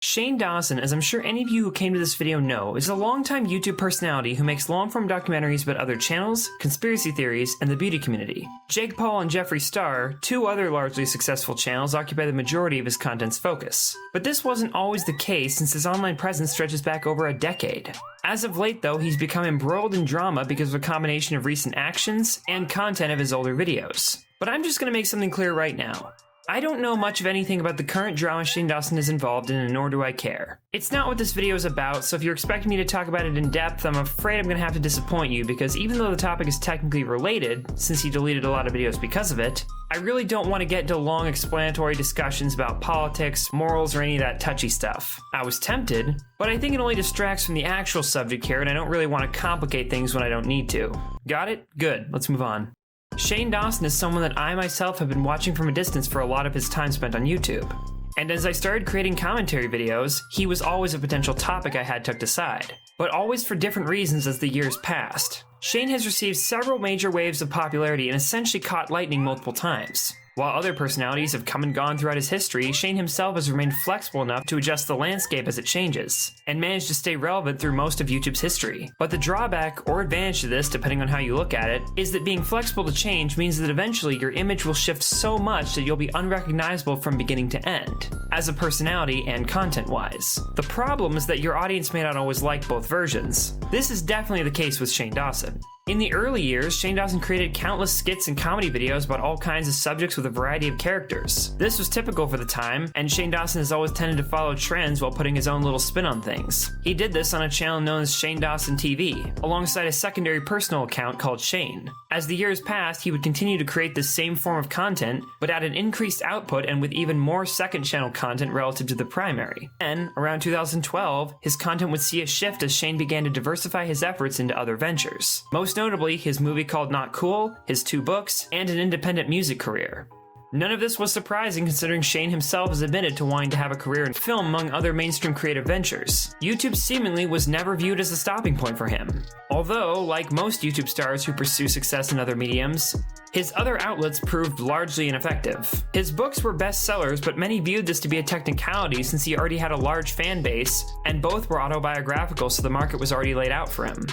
Shane Dawson, as I'm sure any of you who came to this video know, is a longtime YouTube personality who makes long-form documentaries about other channels, conspiracy theories, and the beauty community. Jake Paul and Jeffree Star, two other largely successful channels, occupy the majority of his content's focus. But this wasn't always the case since his online presence stretches back over a decade. As of late though, he's become embroiled in drama because of a combination of recent actions and content of his older videos. But I'm just gonna make something clear right now. I don't know much of anything about the current drama Shane Dawson is involved in, and nor do I care. It's not what this video is about, so if you're expecting me to talk about it in depth, I'm afraid I'm gonna have to disappoint you, because even though the topic is technically related, since he deleted a lot of videos because of it, I really don't want to get into long explanatory discussions about politics, morals, or any of that touchy stuff. I was tempted, but I think it only distracts from the actual subject here, and I don't really want to complicate things when I don't need to. Got it? Good, let's move on. Shane Dawson is someone that I myself have been watching from a distance for a lot of his time spent on YouTube. And as I started creating commentary videos, he was always a potential topic I had tucked aside, but always for different reasons as the years passed. Shane has received several major waves of popularity and essentially caught lightning multiple times. While other personalities have come and gone throughout his history, Shane himself has remained flexible enough to adjust the landscape as it changes, and managed to stay relevant through most of YouTube's history. But the drawback, or advantage to this, depending on how you look at it, is that being flexible to change means that eventually your image will shift so much that you'll be unrecognizable from beginning to end, as a personality and content-wise. The problem is that your audience may not always like both versions. This is definitely the case with Shane Dawson. In the early years, Shane Dawson created countless skits and comedy videos about all kinds of subjects with a variety of characters. This was typical for the time, and Shane Dawson has always tended to follow trends while putting his own little spin on things. He did this on a channel known as Shane Dawson TV, alongside a secondary personal account called Shane. As the years passed, he would continue to create this same form of content, but at an increased output and with even more second channel content relative to the primary. Then, around 2012, his content would see a shift as Shane began to diversify his efforts into other ventures. Most notably, his movie called Not Cool, his 2 books, and an independent music career. None of this was surprising considering Shane himself has admitted to wanting to have a career in film among other mainstream creative ventures. YouTube seemingly was never viewed as a stopping point for him. Although, like most YouTube stars who pursue success in other mediums, his other outlets proved largely ineffective. His books were bestsellers, but many viewed this to be a technicality since he already had a large fan base, and both were autobiographical, so the market was already laid out for him.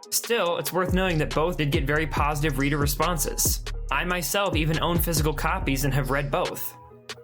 Still, it's worth noting that both did get very positive reader responses. I myself even own physical copies and have read both.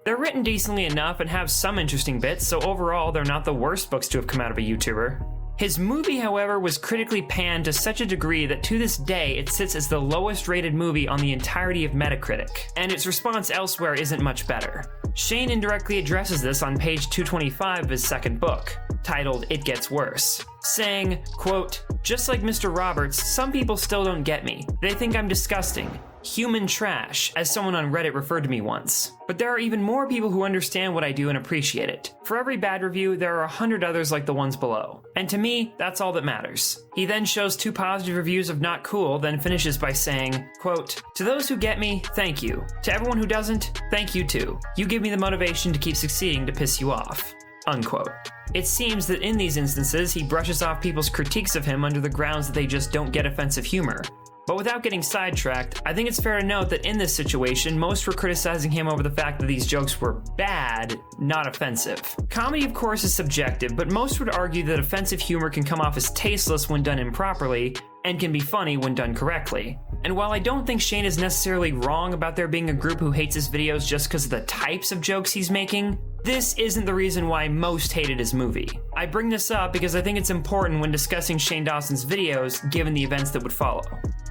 They're written decently enough and have some interesting bits, so overall they're not the worst books to have come out of a YouTuber. His movie, however, was critically panned to such a degree that to this day it sits as the lowest rated movie on the entirety of Metacritic, and its response elsewhere isn't much better. Shane indirectly addresses this on page 225 of his second book, titled It Gets Worse, saying, quote, "Just like Mr. Roberts, some people still don't get me. They think I'm disgusting. Human trash, as someone on Reddit referred to me once. But there are even more people who understand what I do and appreciate it. For every bad review, there are 100 others like the ones below. And to me, that's all that matters." He then shows 2 positive reviews of Not Cool, then finishes by saying, quote, "To those who get me, thank you. To everyone who doesn't, thank you too. You give me the motivation to keep succeeding to piss you off." Unquote. It seems that in these instances, he brushes off people's critiques of him under the grounds that they just don't get offensive humor. But without getting sidetracked, I think it's fair to note that in this situation, most were criticizing him over the fact that these jokes were bad, not offensive. Comedy, of course, is subjective, but most would argue that offensive humor can come off as tasteless when done improperly, and can be funny when done correctly. And while I don't think Shane is necessarily wrong about there being a group who hates his videos just because of the types of jokes he's making, this isn't the reason why most hated his movie. I bring this up because I think it's important when discussing Shane Dawson's videos, given the events that would follow.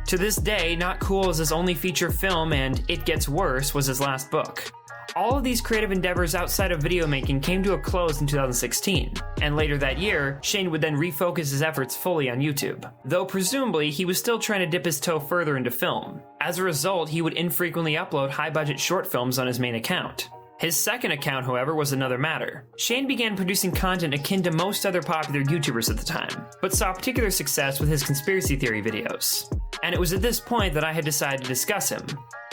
To this day, Not Cool is his only feature film, and It Gets Worse was his last book. All of these creative endeavors outside of video making came to a close in 2016, and later that year, Shane would then refocus his efforts fully on YouTube, though presumably he was still trying to dip his toe further into film. As a result, he would infrequently upload high-budget short films on his main account. His second account, however, was another matter. Shane began producing content akin to most other popular YouTubers at the time, but saw particular success with his conspiracy theory videos. And it was at this point that I had decided to discuss him.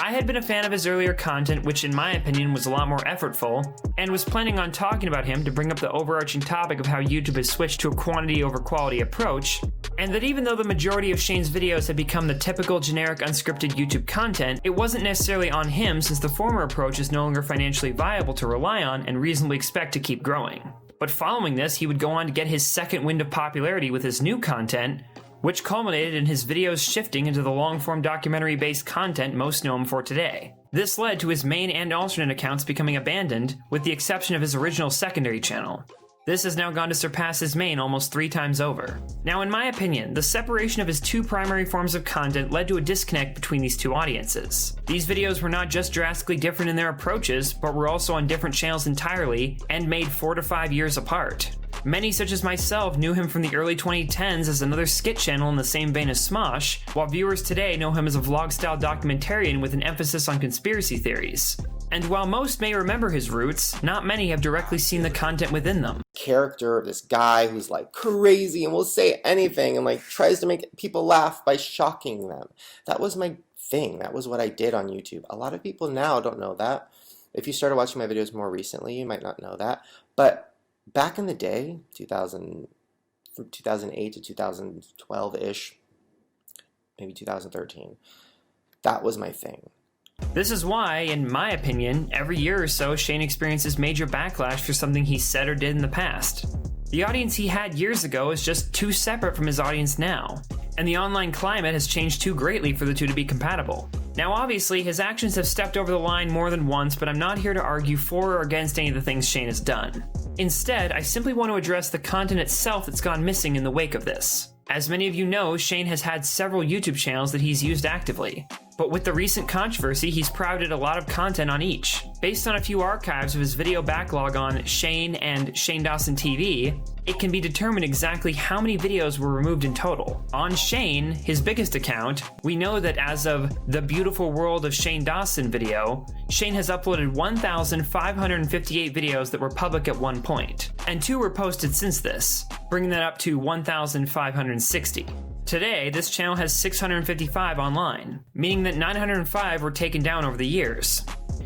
I had been a fan of his earlier content, which in my opinion was a lot more effortful, and was planning on talking about him to bring up the overarching topic of how YouTube has switched to a quantity over quality approach, and that even though the majority of Shane's videos had become the typical generic unscripted YouTube content, it wasn't necessarily on him since the former approach is no longer financially viable to rely on and reasonably expect to keep growing. But following this, he would go on to get his second wind of popularity with his new content, which culminated in his videos shifting into the long-form documentary-based content most know him for today. This led to his main and alternate accounts becoming abandoned, with the exception of his original secondary channel. This has now gone to surpass his main almost 3 times over. Now, in my opinion, the separation of his 2 primary forms of content led to a disconnect between these 2 audiences. These videos were not just drastically different in their approaches, but were also on different channels entirely, and made 4 to 5 years apart. Many, such as myself, knew him from the early 2010s as another skit channel in the same vein as Smosh, while viewers today know him as a vlog-style documentarian with an emphasis on conspiracy theories. And while most may remember his roots, not many have directly seen the content within them. Character of this guy who's like crazy and will say anything and like tries to make people laugh by shocking them. That was my thing. That was what I did on YouTube. A lot of people now don't know that. If you started watching my videos more recently, you might not know that. But back in the day, from 2008 to 2012-ish, maybe 2013, that was my thing. This is why, in my opinion, every year or so Shane experiences major backlash for something he said or did in the past. The audience he had years ago is just too separate from his audience now, and the online climate has changed too greatly for the two to be compatible. Now obviously, his actions have stepped over the line more than once, but I'm not here to argue for or against any of the things Shane has done. Instead, I simply want to address the content itself that's gone missing in the wake of this. As many of you know, Shane has had several YouTube channels that he's used actively. But with the recent controversy, he's prouted a lot of content on each. Based on a few archives of his video backlog on Shane and Shane Dawson TV, it can be determined exactly how many videos were removed in total. On Shane, his biggest account, we know that as of the Beautiful World of Shane Dawson video, Shane has uploaded 1,558 videos that were public at one point, and 2 were posted since this, bringing that up to 1,560. Today, this channel has 655 online, meaning that 905 were taken down over the years.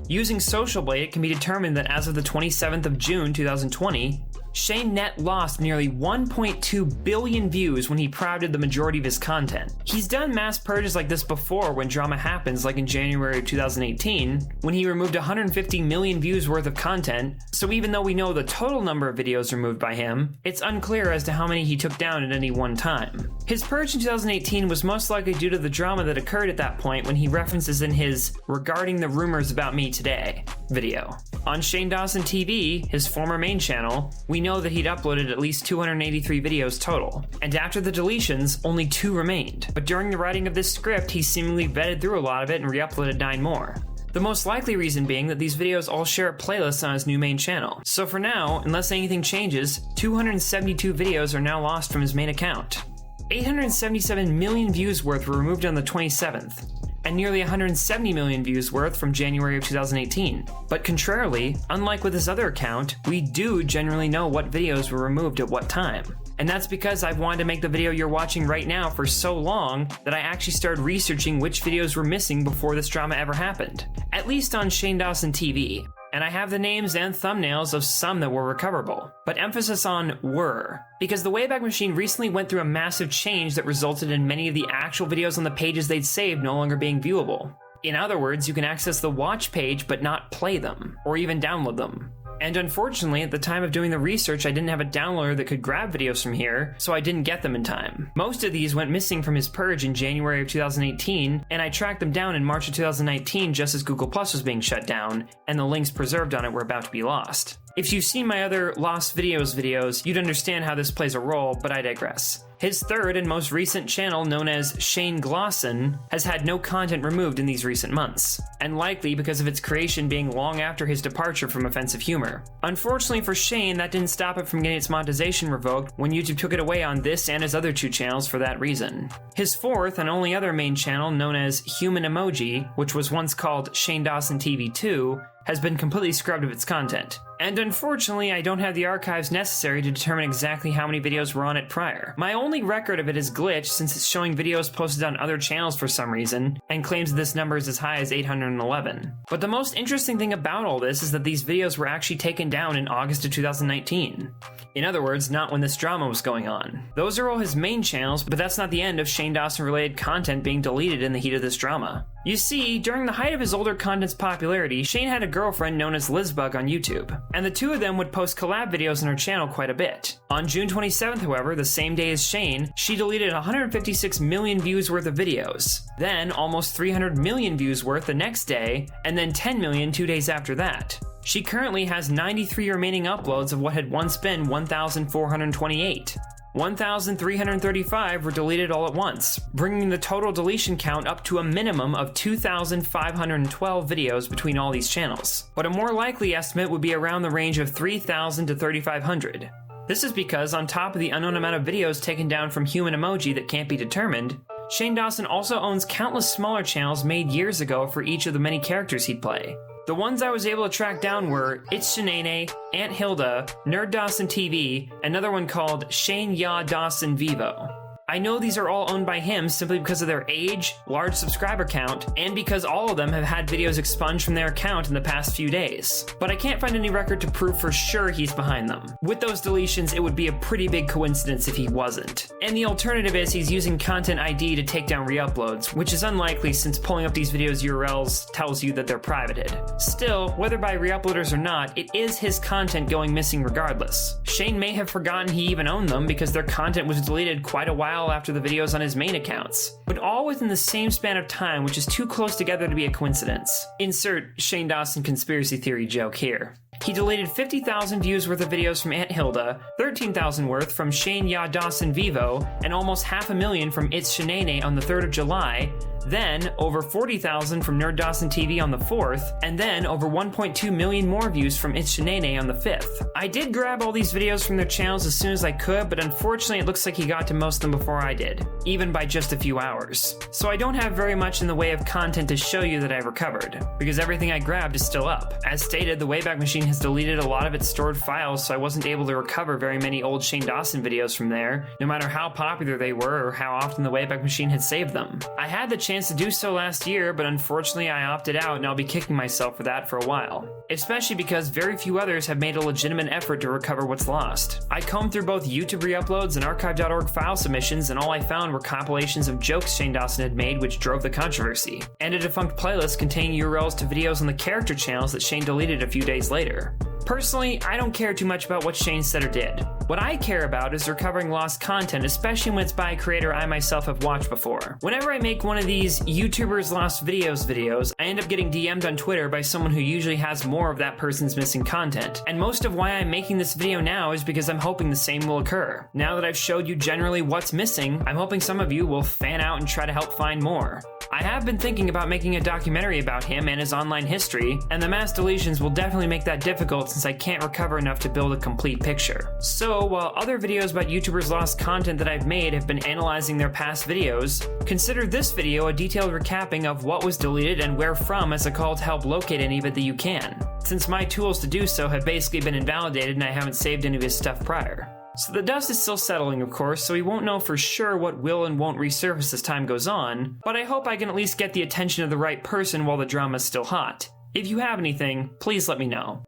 Using Social Blade, it can be determined that as of the 27th of June 2020, Shane net lost nearly 1.2 billion views when he prouted the majority of his content. He's done mass purges like this before when drama happens, like in January of 2018, when he removed 150 million views worth of content, so even though we know the total number of videos removed by him, it's unclear as to how many he took down at any one time. His purge in 2018 was most likely due to the drama that occurred at that point when he references in his Regarding the Rumors About Me Today video. On Shane Dawson TV, his former main channel, we know that he'd uploaded at least 283 videos total, and after the deletions, only 2 remained. But during the writing of this script, he seemingly vetted through a lot of it and re-uploaded 9 more. The most likely reason being that these videos all share a playlist on his new main channel. So for now, unless anything changes, 272 videos are now lost from his main account. 877 million views worth were removed on the 27th, and nearly 170 million views worth from January of 2018. But contrarily, unlike with his other account, we do generally know what videos were removed at what time. And that's because I've wanted to make the video you're watching right now for so long that I actually started researching which videos were missing before this drama ever happened. At least on Shane Dawson TV. And I have the names and thumbnails of some that were recoverable, but emphasis on were, because the Wayback Machine recently went through a massive change that resulted in many of the actual videos on the pages they'd saved no longer being viewable. In other words, you can access the watch page but not play them, or even download them. And unfortunately, at the time of doing the research, I didn't have a downloader that could grab videos from here, so I didn't get them in time. Most of these went missing from his purge in January of 2018, and I tracked them down in March of 2019 just as Google Plus was being shut down, and the links preserved on it were about to be lost. If you've seen my other Lost videos, you'd understand how this plays a role, but I digress. His third and most recent channel, known as Shane Glosson, has had no content removed in these recent months, and likely because of its creation being long after his departure from offensive humor. Unfortunately for Shane, that didn't stop it from getting its monetization revoked when YouTube took it away on this and his other 2 channels for that reason. His fourth and only other main channel, known as Human Emoji, which was once called Shane Dawson TV 2, has been completely scrubbed of its content. And unfortunately, I don't have the archives necessary to determine exactly how many videos were on it prior. My only record of it is glitched since it's showing videos posted on other channels for some reason, and claims that this number is as high as 811. But the most interesting thing about all this is that these videos were actually taken down in August of 2019. In other words, not when this drama was going on. Those are all his main channels, but that's not the end of Shane Dawson related content being deleted in the heat of this drama. You see, during the height of his older content's popularity, Shane had a girlfriend known as Lizbug on YouTube. and the two of them would post collab videos on her channel quite a bit. On June 27th, however, the same day as Shane, she deleted 156 million views worth of videos, then almost 300 million views worth the next day, and then 10 million 2 days after that. She currently has 93 remaining uploads of what had once been 1,428. 1,335 were deleted all at once, bringing the total deletion count up to a minimum of 2,512 videos between all these channels. But a more likely estimate would be around the range of 3,000 to 3,500. This is because on top of the unknown amount of videos taken down from human emoji that can't be determined, Shane Dawson also owns countless smaller channels made years ago for each of the many characters he'd play. The ones I was able to track down were It's Shanae, Aunt Hilda, Nerd Dawson TV, another one called Shane Ya Dawson Vivo. I know these are all owned by him simply because of their age, large subscriber count, and because all of them have had videos expunged from their account in the past few days. But I can't find any record to prove for sure he's behind them. With those deletions, it would be a pretty big coincidence if he wasn't. And the alternative is he's using Content ID to take down re-uploads, which is unlikely since pulling up these videos' URLs tells you that they're privated. Still, whether by re-uploaders or not, it is his content going missing regardless. Shane may have forgotten he even owned them because their content was deleted quite a while after the videos on his main accounts, but all within the same span of time, which is too close together to be a coincidence. Insert Shane Dawson conspiracy theory joke here. He deleted 50,000 views worth of videos from Aunt Hilda, 13,000 worth from Shane Ya Dawson Vivo, and almost 500,000 from It's Shanae on the 3rd of July, then over 40,000 from Nerd Dawson TV on the 4th, and then over 1.2 million more views from It's Shanae on the 5th. I did grab all these videos from their channels as soon as I could, but unfortunately it looks like he got to most of them before I did, even by just a few hours. So I don't have very much in the way of content to show you that I've recovered, because everything I grabbed is still up. As stated, the Wayback Machine has deleted a lot of its stored files, so I wasn't able to recover very many old Shane Dawson videos from there, no matter how popular they were or how often the Wayback Machine had saved them. I had the chance to do so last year, but unfortunately I opted out and I'll be kicking myself for that for a while. Especially because very few others have made a legitimate effort to recover what's lost. I combed through both YouTube re-uploads and archive.org file submissions, and all I found were compilations of jokes Shane Dawson had made which drove the controversy, and a defunct playlist containing URLs to videos on the character channels that Shane deleted a few days later. Personally, I don't care too much about what Shane said or did. What I care about is recovering lost content, especially when it's by a creator I myself have watched before. Whenever I make one of these YouTubers lost videos, I end up getting DM'd on Twitter by someone who usually has more of that person's missing content. And most of why I'm making this video now is because I'm hoping the same will occur. Now that I've showed you generally what's missing, I'm hoping some of you will fan out and try to help find more. I have been thinking about making a documentary about him and his online history, and the mass deletions will definitely make that difficult since I can't recover enough to build a complete picture. So, while other videos about YouTubers' lost content that I've made have been analyzing their past videos, consider this video a detailed recapping of what was deleted and where from as a call to help locate any of it that you can, since my tools to do so have basically been invalidated and I haven't saved any of his stuff prior. So the dust is still settling, of course, so we won't know for sure what will and won't resurface as time goes on, but I hope I can at least get the attention of the right person while the drama is still hot. If you have anything, please let me know.